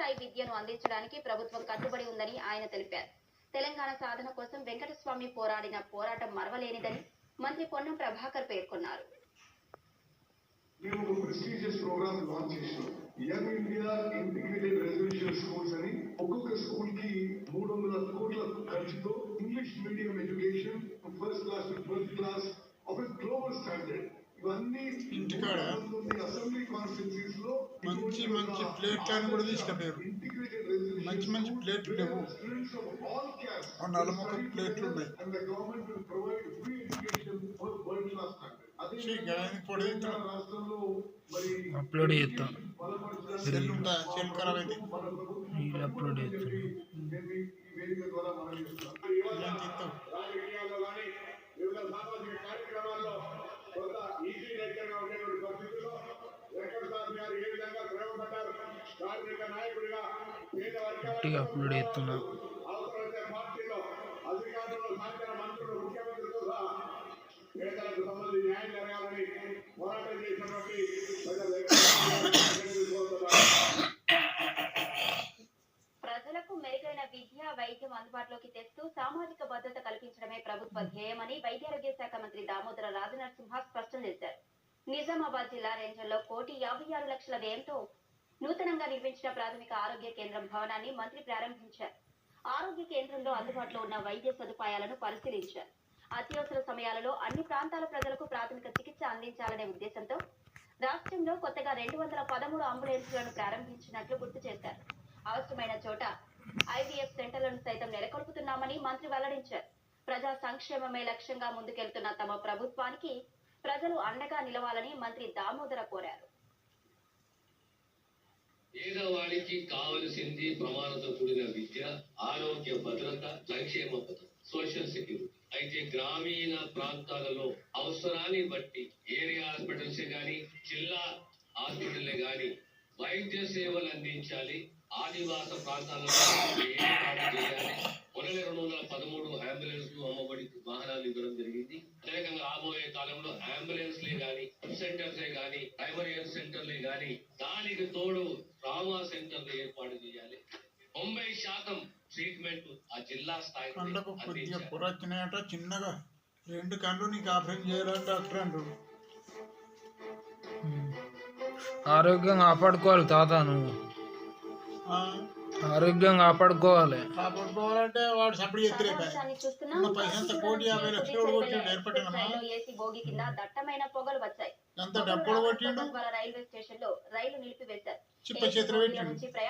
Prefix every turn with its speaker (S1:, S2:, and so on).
S1: స్థాయి విద్యను అందించడానికి ప్రభుత్వం కట్టుబడి ఉందని ఆయన తెలిపారు. తెలంగాణ సాధన కోసం వెంకటస్వామి పోరాడిన పోరాటం మరవలేనిదని మంత్రి పొన్నం ప్రభాకర్ పేర్కొన్నారు.
S2: మేము ఒక ప్రెస్టీజియస్ ప్రోగ్రామ్ లాంచ్ చేసాం. Young India integrated residential schools అని ఒక్కొక్క స్కూల్ కి 300 కోట్ల ఖర్చుతో English medium education first class to 12th class of global standard. ఇవన్నీ
S3: ఇంటికాడ
S2: అసెంబ్లీ కాన్స్టిట్యూన్సీస్ లో
S3: మంచి మంచి ప్లేట్లను కూడా తీసుకుపోయారు. మంచి మంచి ప్లేట్లు లేవు, నలుముఖ ప్లేట్లు ఉన్నాయి.
S4: అప్లోడ్ చేస్తా,
S3: సెల్ ఖరాబ్ అయితే
S4: అప్లోడ్ చేస్తా. అప్లోడ్ చేస్తున్నా.
S1: ప్రజలకు మెరుగైన విద్య, వైద్యం అందుబాటులోకి తెస్తూ సామాజిక భద్రత కల్పించడమే ప్రభుత్వ ధ్యేయమని వైద్యారోగ్య శాఖ మంత్రి దామోదర రాజనరసింహ స్పష్టం చేశారు. నిజామాబాద్ జిల్లా రేంజల్లో 1,56,00,000 వ్యయంతో నూతనంగా నిర్మించిన ప్రాథమిక ఆరోగ్య కేంద్రం భవనాన్ని మంత్రి ప్రారంభించారు. ఆరోగ్య కేంద్రంలో అందుబాటులో ఉన్న వైద్య సదుపాయాలను పరిశీలించారు. అత్యవసర సమయాలలో అన్ని ప్రాంతాల ప్రజలకు ప్రాథమిక చికిత్స అందించాలనే ఉద్దేశంతో రాష్ట్రంలో కొత్తగా 213 అంబులెన్స్లను ప్రారంభించినట్లు గుర్తు చేశారు. అవసరమైన చోట IVF సెంటర్లను సైతం నెలకొల్పుతున్నామని మంత్రి వెల్లడించారు. ప్రజా సంక్షేమమే లక్ష్యంగా ముందుకెళ్తున్న తమ ప్రభుత్వానికి ప్రజలు అండగా నిలవాలని మంత్రి దామోదర కోరారు.
S5: పేదవాడికి కావలసింది ప్రమాణంతో కూడిన విద్య, ఆరోగ్య భద్రత, సంక్షేమ పథకం, సోషల్ సెక్యూరిటీ. అయితే గ్రామీణ ప్రాంతాలలో అవసరాన్ని బట్టి ఏరియా హాస్పిటల్స్ గాని, జిల్లా హాస్పిటల్ గాని వైద్య సేవలు అందించాలి. ఆదివాస ప్రాంతాలలో చేయాలి. మొన్ననే 213 అంబులెన్స్లు అమ్మబడి వాహనాలు ఇవ్వడం జరిగింది. అదేవిధంగా రాబోయే కాలంలో అంబులెన్స్లే గాని, సెంటర్సే గాని, ప్రైమరీ హెల్త్ సెంటర్లే గాని, దానికి తోడు ట్రామా సెంటర్లు ఏర్పాటు చేయాలి. 90% ట్రీట్మెంట్ ఆ జిల్లా స్థాయి
S3: కళ్ళకు కొద్దిగా పొర వచ్చినాయట, చిన్నగా 2 కళ్ళు నీకు ఆపరేషన్ చేయాలని డాక్టర్ అంటారు.
S4: ఆరోగ్యంగా కాపాడుకోవాలి తాత, నువ్వు ఆరోగ్యంగా
S3: కాపాడుకోవాలంటే వాడు సప్పుడు ఎత్తిరే పైసంతా 1,50,00,000 కొట్టిండు ఏర్పడినమ్మా.
S1: దట్టమైన పొగలు వచ్చాయి.
S3: ఎంత డబ్బులు కొట్టిండు,
S1: రైల్వే స్టేషన్ లో రైలు నిలిపివేశారు.
S3: చిప్ప చేతులు పెట్టిండు.